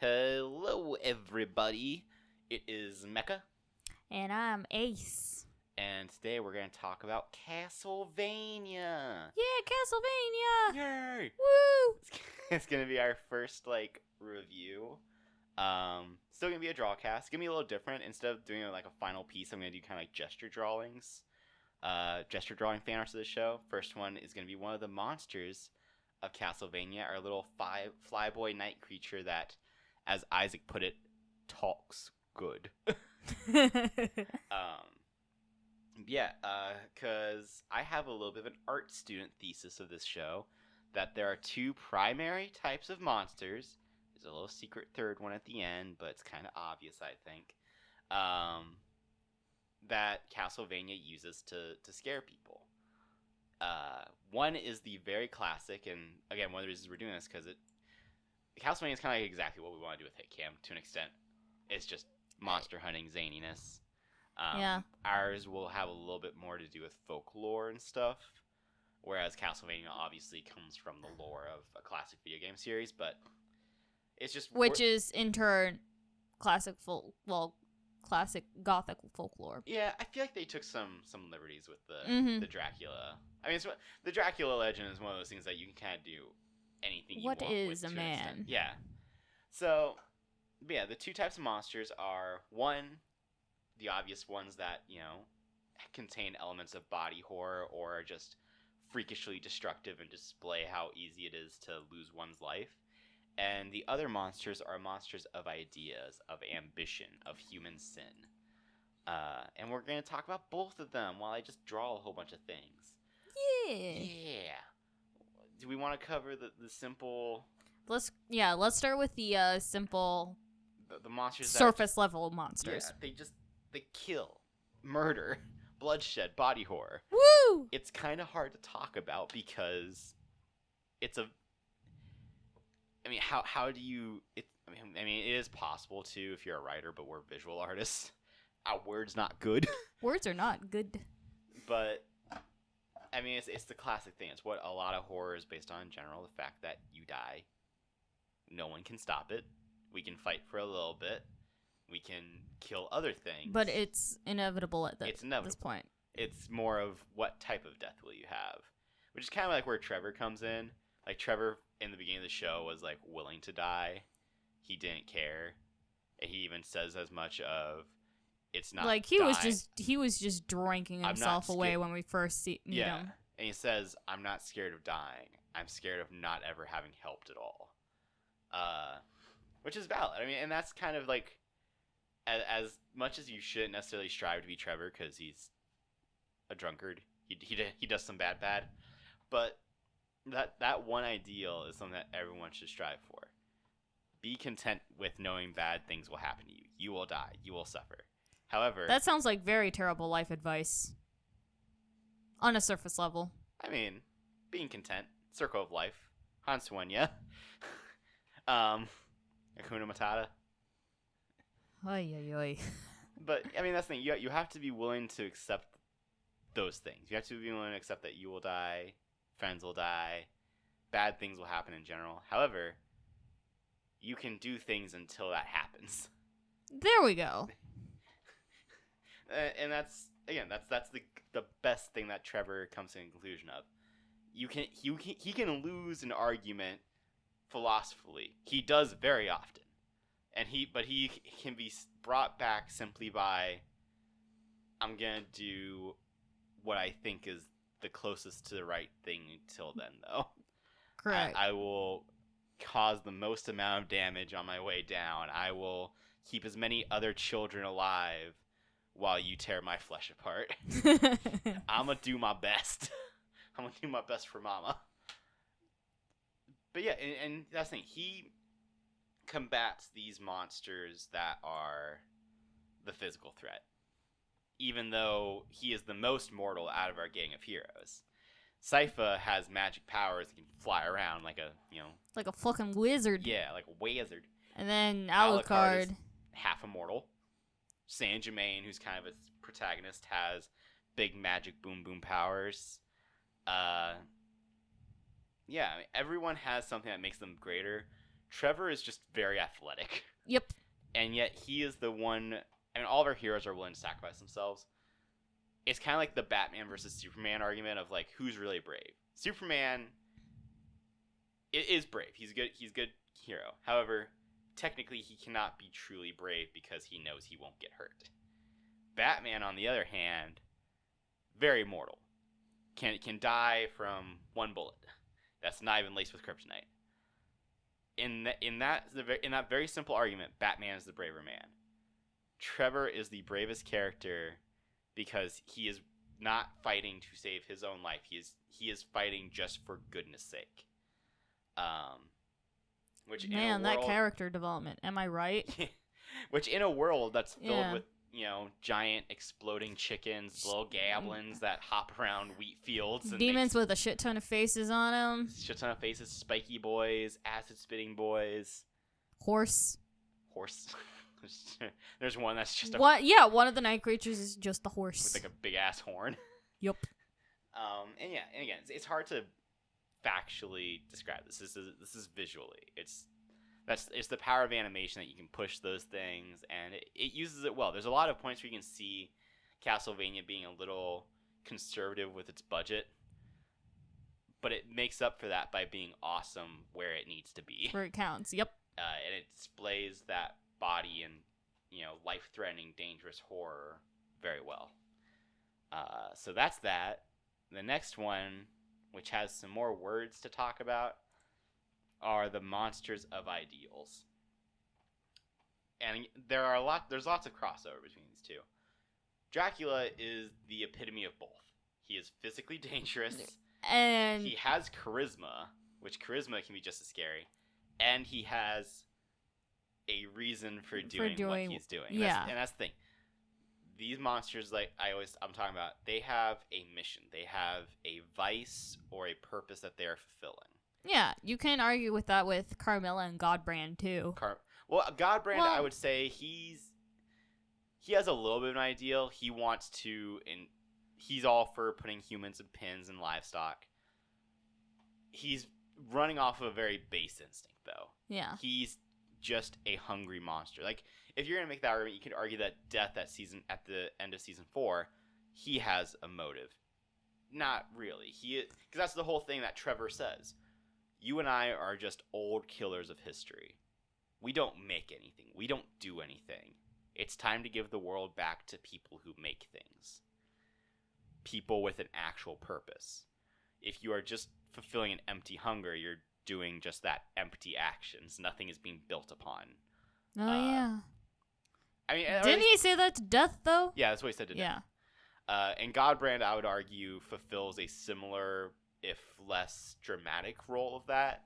Hello, everybody. It is Mecha, And I'm Ace. and today we're going to talk about Castlevania. Yeah, Castlevania! Yay! Woo! It's going to be our first, review. Still going to be a Drawcast. It's going to be a little different. Instead of doing, a final piece, I'm going to do kind of gesture drawings. Gesture drawing fan arts of the show. First one is going to be one of the monsters of Castlevania, our little flyboy night creature that, as Isaac put it, talks good. Because I have a little bit of an art student thesis of this show, that there are two primary types of monsters. There's a little secret third one at the end, but it's kind of obvious, I think, that Castlevania uses to scare people. One is the very classic, and again, one of the reasons we're doing this because Castlevania is kind of exactly what we want to do with Hitcam to an extent. It's just monster hunting zaniness. Yeah. Ours will have a little bit more to do with folklore and stuff, whereas Castlevania obviously comes from the lore of a classic video game series, but it's just Which is, in turn, classic gothic folklore. Yeah, I feel like they took some liberties with the Dracula. I mean, the Dracula legend is one of those things that you can kind of do anything you want. What is with a to an man? extent. Yeah. So, yeah, the two types of monsters are, one, the obvious ones that, contain elements of body horror or are just freakishly destructive and display how easy it is to lose one's life. And the other monsters are monsters of ideas, of ambition, of human sin. And we're going to talk about both of them while I just draw a whole bunch of things. Yeah. Do we want to cover the simple... Let's start with the simple the monsters surface level monsters. Yeah, they kill, murder, bloodshed, body horror. Woo! It's kind of hard to talk about because it's a... I mean, how do you... it is possible to if you're a writer, but we're visual artists. Our word's not good. Words are not good. But, I mean, it's the classic thing. It's what a lot of horror is based on in general. The fact that you die. No one can stop it. We can fight for a little bit. We can kill other things. But it's inevitable at this point. It's more of what type of death will you have. Which is kind of like where Trevor comes in. Like, Trevor, in the beginning of the show, was, willing to die. He didn't care. And he even says as much of, it's not he was just drinking himself away when we first meet him. And he says, I'm not scared of dying. I'm scared of not ever having helped at all. Which is valid. I mean, and that's kind of as much as you shouldn't necessarily strive to be Trevor because he's a drunkard. He does some bad. But that one ideal is something that everyone should strive for. Be content with knowing bad things will happen to you. You will die. You will suffer. However... That sounds like very terrible life advice. On a surface level. I mean, being content. Circle of life. Hanswanya. Hakuna Matata. Oy. But, I mean, that's the thing. You have to be willing to accept those things. You have to be willing to accept that you will die, friends will die, bad things will happen in general. However, you can do things until that happens. There we go. And that's the best thing that Trevor comes to the conclusion of. He can lose an argument philosophically. He does very often. But he can be brought back simply by, I'm going to do what I think is the closest to the right thing until then, though. Correct. I will cause the most amount of damage on my way down. I will keep as many other children alive while you tear my flesh apart. I'm going to do my best. I'm going to do my best for mama. But yeah, and that's the thing. He combats these monsters that are the physical threat. Even though he is the most mortal out of our gang of heroes. Sypha has magic powers and can fly around like a fucking wizard. Yeah, like a wizard. And then Alucard is half immortal. Saint Germain, who's kind of a protagonist, has big magic boom powers. Yeah, I mean, everyone has something that makes them greater. Trevor is just very athletic. Yep. And yet he is the one. I mean, all of our heroes are willing to sacrifice themselves. It's kind of like the Batman versus Superman argument of like who's really brave. Superman is brave. He's good. He's a good hero. However, technically he cannot be truly brave because he knows he won't get hurt. Batman, on the other hand, very mortal. Can die from one bullet. That's not even laced with kryptonite. In that very simple argument, Batman is the braver man. Trevor is the bravest character because he is not fighting to save his own life. He is fighting just for goodness sake. Which Man, in a world, that character development. Am I right? which in a world that's filled with giant exploding chickens, little goblins that hop around wheat fields, and demons with a shit ton of faces on them. shit ton of faces, spiky boys, acid spitting boys, Horse. There's one that's just What? Yeah, one of the night creatures is just a horse. with like a big ass horn. Yup. And again, it's hard to factually describe this. This is visually. It's the power of animation that you can push those things, and it uses it well. There's a lot of points where you can see Castlevania being a little conservative with its budget, but it makes up for that by being awesome where it needs to be. Where it counts. Yep. And it displays that body and life-threatening, dangerous horror very well. So that's that. The next one, which has some more words to talk about, are the monsters of ideals. And there's lots of crossover between these two. Dracula is the epitome of both. He is physically dangerous, And he has charisma, which charisma can be just as scary, and he has a reason for doing what he's doing. Yeah. And that's the thing. These monsters, like I'm talking about, they have a mission. They have a vice or a purpose that they are fulfilling. yeah, you can argue with that with Carmilla and Godbrand too. Godbrand, I would say he has a little bit of an ideal. He wants to, and he's all for putting humans in pens and livestock. He's running off of a very base instinct, though. Yeah. He's just a hungry monster. Like, if you're gonna make that argument, you could argue that Death at the end of season 4, he has a motive. Not really. Because that's the whole thing that Trevor says. You and I are just old killers of history. We don't make anything. We don't do anything. It's time to give the world back to people who make things. People with an actual purpose. If you are just fulfilling an empty hunger, you're doing just that, empty actions. Nothing is being built upon. Oh, yeah. I mean, Didn't he say that to Death, though? Yeah, that's what he said to Death. Yeah. And Godbrand, I would argue, fulfills a similar, if less dramatic role of that.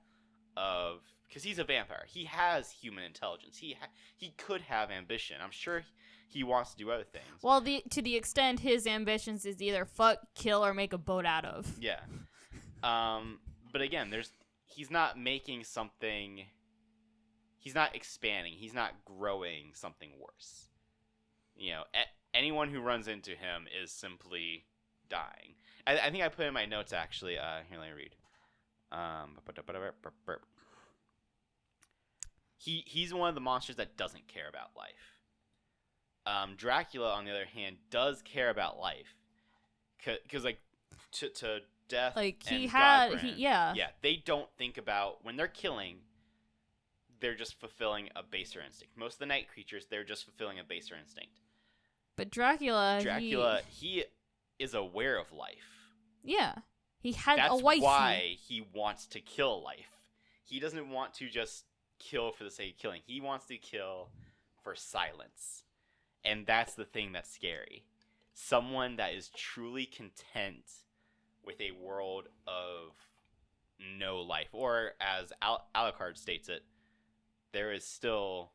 Because he's a vampire. He has human intelligence. He could have ambition. I'm sure he wants to do other things. Well, to the extent his ambitions is either fuck, kill, or make a boat out of. Yeah. But again, he's not making something. He's not expanding. He's not growing something worse. Anyone who runs into him is simply dying. I think I put in my notes, actually. Here, let me read. He's one of the monsters that doesn't care about life. Dracula, on the other hand, does care about life. Because, like, to Death like, and yeah. Yeah, they don't think about, when they're killing, they're just fulfilling a baser instinct. Most of the night creatures, they're just fulfilling a baser instinct. But Dracula, he is aware of life. Yeah. He had That's a wife. That's why he wants to kill life. He doesn't want to just kill for the sake of killing. He wants to kill for silence. And that's the thing that's scary. Someone that is truly content with a world of no life. Or, as Alucard states it, there is still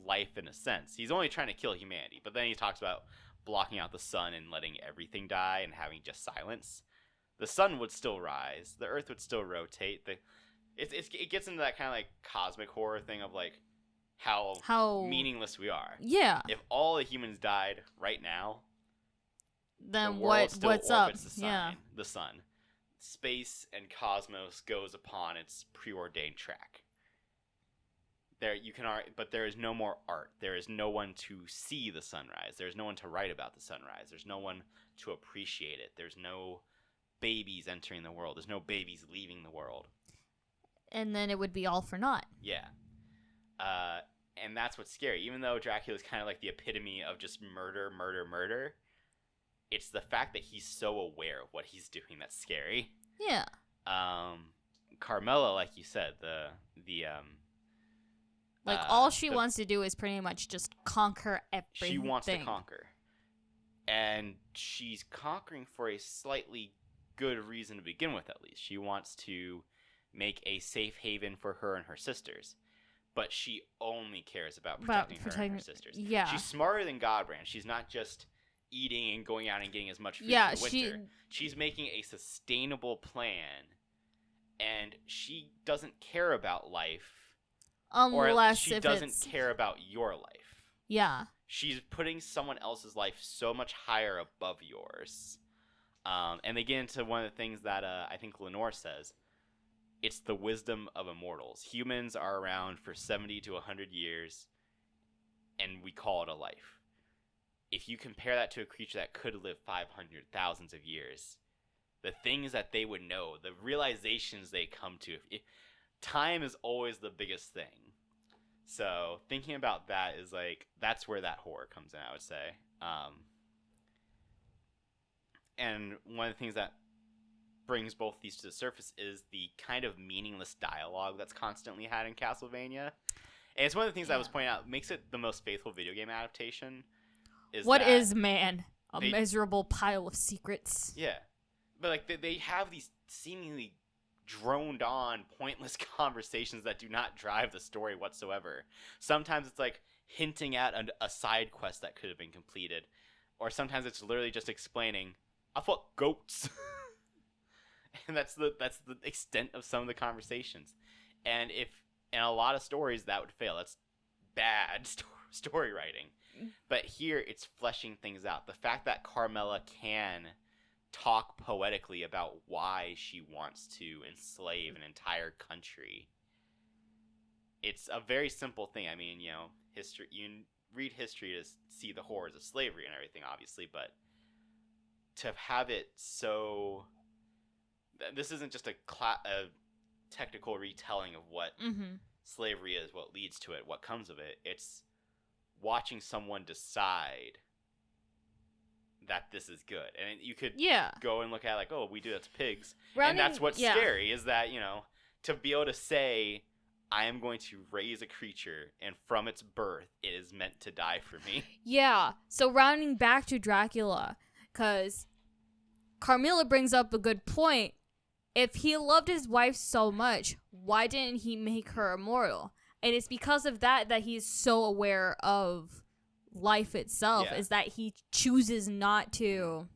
life in a sense. He's only trying to kill humanity, but then he talks about blocking out the sun and letting everything die and having just silence. The sun would still rise. The earth would still rotate. It gets into that kind of like cosmic horror thing of like how meaningless we are. Yeah. If all the humans died right now, then the world still what's up? orbits the sun. Space and cosmos goes upon its preordained track. but there is no more art. There is no one to see the sunrise. There's no one to write about the sunrise. There's no one to appreciate it. There's no babies entering the world. There's no babies leaving the world. And then it would be all for naught. Yeah. And that's what's scary. Even though Dracula's kind of like the epitome of just murder, murder, murder, it's the fact that he's so aware of what he's doing that's scary. Yeah. Carmela, like you said, all she wants to do is pretty much just conquer everything. She wants to conquer. And she's conquering for a slightly good reason to begin with, at least. She wants to make a safe haven for her and her sisters. But she only cares about protecting her and her sisters. Yeah. She's smarter than Godbrand. She's not just eating and going out and getting as much food for the winter. She's making a sustainable plan. And she doesn't care about life. Unless she doesn't care about your life. Yeah. She's putting someone else's life so much higher above yours. And they get into one of the things that I think Lenore says. It's the wisdom of immortals. Humans are around for 70 to 100 years, and we call it a life. If you compare that to a creature that could live 500 thousands of years, the things that they would know, the realizations they come to, time is always the biggest thing. So thinking about that is like, that's where that horror comes in, I would say. And one of the things that brings both these to the surface is the kind of meaningless dialogue that's constantly had in Castlevania. And it's one of the things I was pointing out, makes it the most faithful video game adaptation. What is man? A miserable pile of secrets. Yeah. But like they have these seemingly droned on, pointless conversations that do not drive the story whatsoever. Sometimes it's like hinting at a side quest that could have been completed. Or sometimes it's literally just explaining, I fought goats. And that's the extent of some of the conversations. And if in a lot of stories that would fail. That's bad story writing. But here it's fleshing things out. The fact that Carmela can talk poetically about why she wants to enslave an entire country. It's a very simple thing. I mean, history. You read history to see the horrors of slavery and everything, obviously, but to have it so... This isn't just a technical retelling of what slavery is, what leads to it, what comes of it. It's watching someone decide that this is good. And you could go and look at like, oh, we do that to pigs. And that's what's scary, is that, to be able to say, I am going to raise a creature, and from its birth, it is meant to die for me. Yeah. So rounding back to Dracula, because Carmilla brings up a good point. If he loved his wife so much, why didn't he make her immortal? And it's because of that he's so aware of life itself, is that he chooses not to.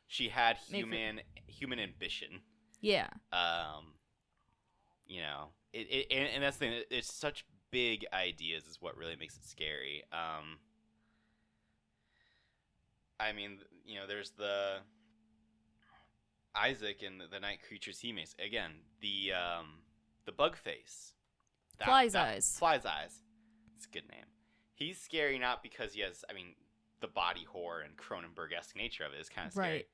She had human ambition. Yeah. And that's the thing. It's such big ideas is what really makes it scary. I mean, there's the Isaac and the night creatures he makes. Again, the bug face. Fly's eyes. Fly's eyes. It's a good name. He's scary not because he has, the body horror and Cronenberg-esque nature of it is kind of scary. Right.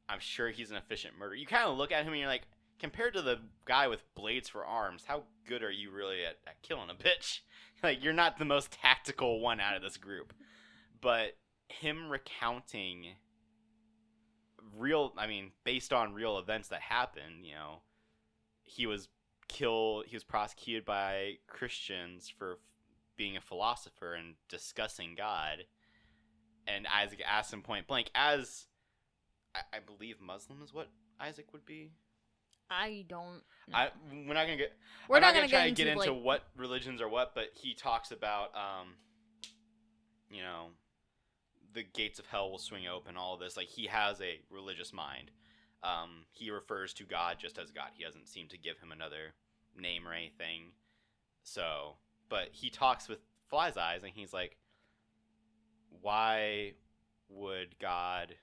I'm sure he's an efficient murderer. You kind of look at him and you're like, compared to the guy with blades for arms, how good are you really at killing a bitch? Like, you're not the most tactical one out of this group. But him recounting based on real events that happened, he was prosecuted by Christians for being a philosopher and discussing God. And Isaac asked him point blank, as I believe Muslim is what Isaac would be. I don't know. We're not gonna get. We're not gonna try to get into what religions are what, but he talks about, the gates of hell will swing open. All of this, like, he has a religious mind. He refers to God just as God. He doesn't seem to give him another name or anything. So, but he talks with Fly's eyes, and he's like, "Why would God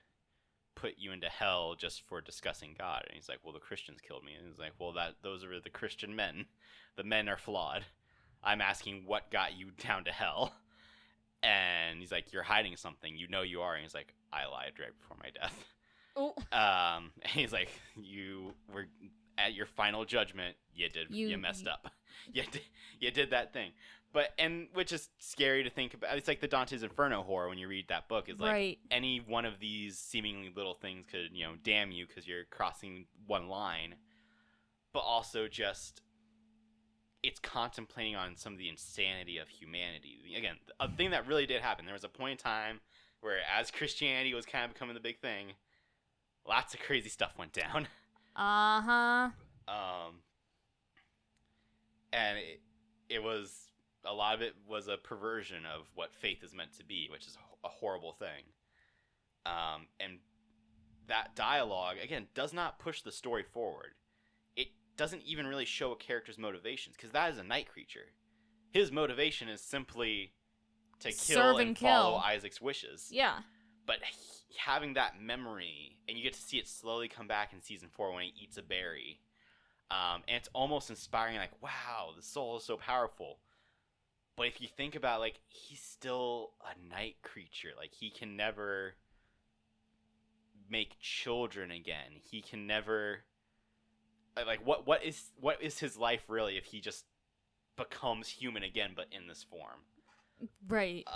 put you into hell just for discussing God?" And he's like, "Well, the Christians killed me." And he's like, "Well, those are the Christian men. The men are flawed. I'm asking what got you down to hell. And he's like, you're hiding something. You know you are. And he's like, I lied right before my death. Oh. And he's like, you were at your final judgment. You messed up. You did that thing. And which is scary to think about. It's like the Dante's Inferno horror when you read that book. Is like Right. any one of these seemingly little things could, damn you because you're crossing one line. But also just, it's contemplating on some of the insanity of humanity. Again, a thing that really did happen. There was a point in time where, as Christianity was kind of becoming the big thing, lots of crazy stuff went down. Uh-huh. And it was, a lot of it was a perversion of what faith is meant to be, which is a horrible thing. And that dialogue, again, does not push the story forward. It doesn't even really show a character's motivations, because that is a night creature. His motivation is simply to kill and follow Isaac's wishes. Yeah. But having that memory, and you get to see it slowly come back in season 4 when he eats a berry. And it's almost inspiring, like, wow, the soul is so powerful. But if you think about, like, he's still a night creature. Like, he can never make children again. He can never, like, what is his life really if he just becomes human again, but in this form? Right.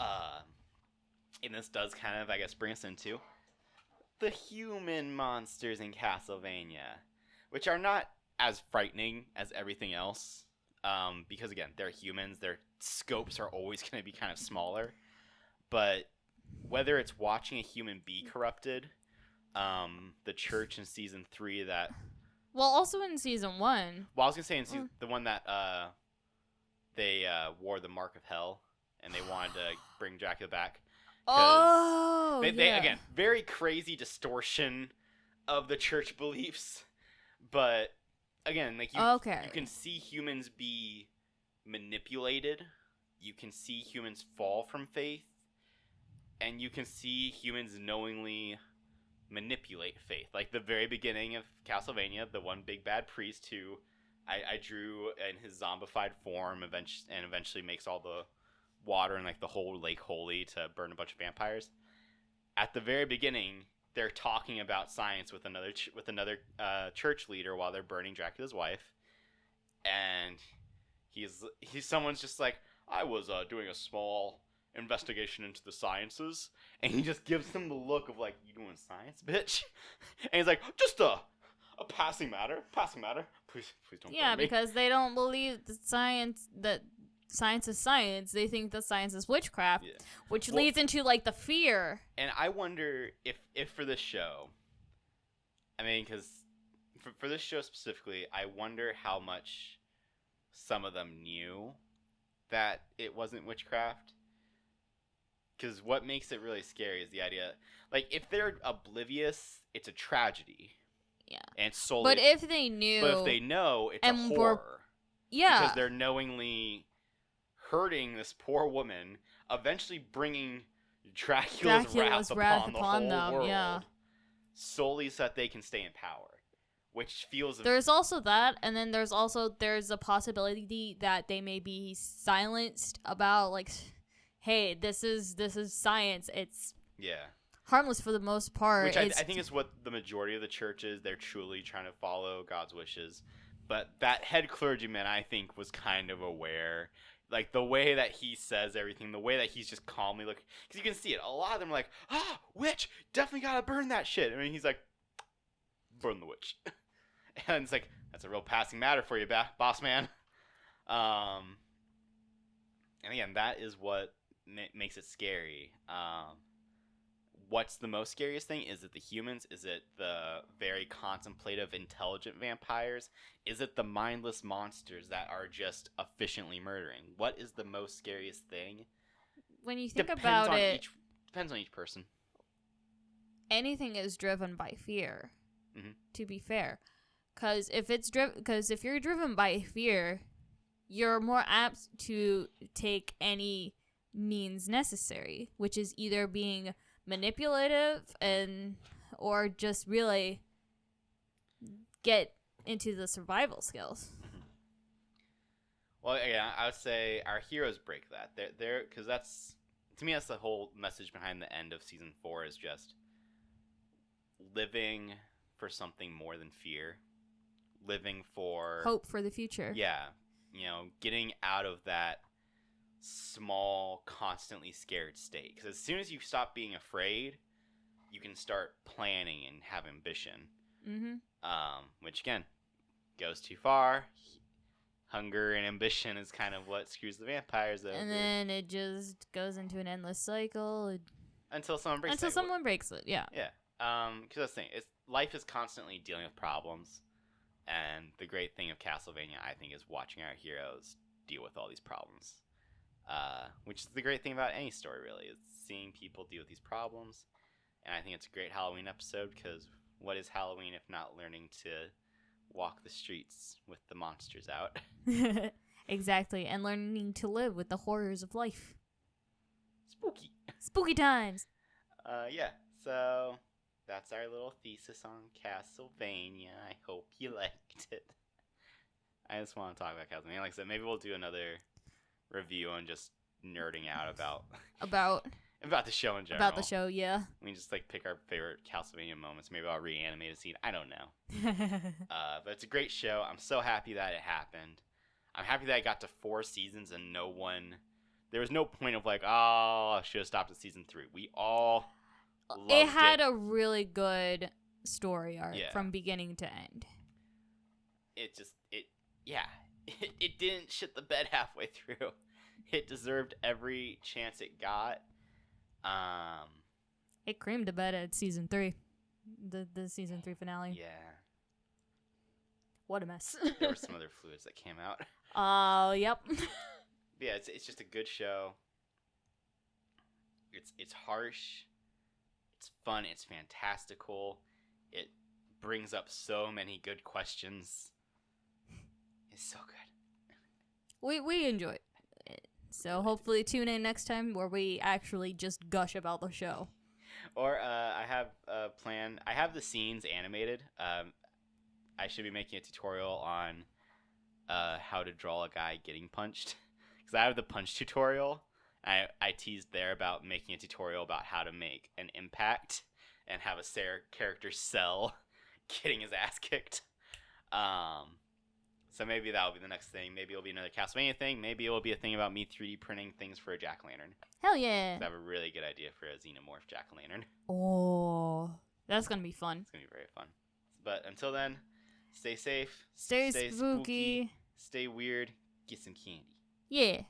And this does kind of, I guess, bring us into the human monsters in Castlevania, which are not as frightening as everything else, because again, they're humans. Their scopes are always going to be kind of smaller. But whether it's watching a human be corrupted, the church in season 3 that, well, also in season 1. well, I was gonna say in season, the one that they wore the mark of hell and they wanted to bring Dracula back. Oh, they again, very crazy distortion of the church beliefs, but again, like you can see humans be manipulated, you can see humans fall from faith, and you can see humans knowingly manipulate faith. Like the very beginning of Castlevania, the one big bad priest who I drew in his zombified form, eventually makes all the water and like the whole lake holy to burn a bunch of vampires. At the very beginning, they're talking about science with another church leader while they're burning Dracula's wife, and someone's just like, I was doing a small investigation into the sciences, and he just gives them the look of like, you doing science, bitch? And he's like, just a passing matter, please don't burn me. Yeah, because they don't believe that science is science. They think that science is witchcraft, which leads into like the fear. And I wonder if for this show, I mean, because for this show specifically, I wonder how much some of them knew that it wasn't witchcraft. Because what makes it really scary is the idea, like, if they're oblivious, it's a tragedy. Yeah. And solely. But if they knew. But if they know, it's a horror. Yeah. Because they're knowingly hurting this poor woman, eventually bringing Dracula's wrath upon the whole world. Yeah. Solely so that they can stay in power. Which feels. There's also that, and then there's a possibility that they may be silenced about, like, hey, this is science. It's harmless for the most part. Which I think is what the majority of the church is. They're truly trying to follow God's wishes. But that head clergyman, I think, was kind of aware. Like, the way that he says everything, the way that he's just calmly looking. Because you can see it. A lot of them are like, witch, definitely gotta burn that shit. I mean, he's like, burn the witch. And it's like, that's a real passing matter for you, boss man. And again, that is what makes it scary. What's the most scariest thing? Is it the humans? Is it the very contemplative, intelligent vampires? Is it the mindless monsters that are just efficiently murdering? What is the most scariest thing? When you think about it, depends on each person. Anything is driven by fear. Mm-hmm. To be fair, because if you're driven by fear, you're more apt to take any means necessary, which is either being manipulative or just really get into the survival skills. Well, yeah, I would say our heroes break that. They're because that's to me that's the whole message behind the end of season 4 is just living for something more than fear, living for Hope for the future. yeah, getting out of that small, constantly scared state. Because as soon as you stop being afraid, you can start planning and have ambition. Mm-hmm. Which again goes too far. Hunger and ambition is kind of what screws the vampires over. And then it just goes into an endless cycle until someone breaks until it. someone breaks it. Yeah. Yeah. Because that's the thing. Life is constantly dealing with problems, and the great thing of Castlevania, I think, is watching our heroes deal with all these problems. Which is the great thing about any story, really, is seeing people deal with these problems. And I think it's a great Halloween episode because what is Halloween if not learning to walk the streets with the monsters out? Exactly, and learning to live with the horrors of life. Spooky. Spooky times. Yeah. So that's our little thesis on Castlevania. I hope you liked it. I just want to talk about Castlevania. Like I said, maybe we'll do another review on just nerding out about the show in general. About the show, yeah. We just pick our favorite Castlevania moments. Maybe I'll reanimate a scene. I don't know. But it's a great show. I'm so happy that it happened. I'm happy that I got to 4 seasons and there was no point of I should have stopped at season 3. We all loved it had a really good story arc from beginning to end. It didn't shit the bed halfway through. It deserved every chance it got. It creamed the bed at season 3. The season 3 finale. Yeah. What a mess. There were some other fluids that came out. Yep. Yeah, it's just a good show. It's harsh. It's fun. It's fantastical. It brings up so many good questions. It's so good. We enjoyed it. So hopefully tune in next time where we actually just gush about the show. Or I have a plan. I have the scenes animated. I should be making a tutorial on how to draw a guy getting punched. Because I have the punch tutorial. I teased there about making a tutorial about how to make an impact and have a character sell getting his ass kicked. So maybe that'll be the next thing. Maybe it'll be another Castlevania thing. Maybe it'll be a thing about me 3D printing things for a jack-o'-lantern. Hell yeah. I have a really good idea for a xenomorph jack-o'-lantern. Oh, that's going to be fun. It's going to be very fun. But until then, stay safe. Stay spooky. Stay weird. Get some candy. Yeah.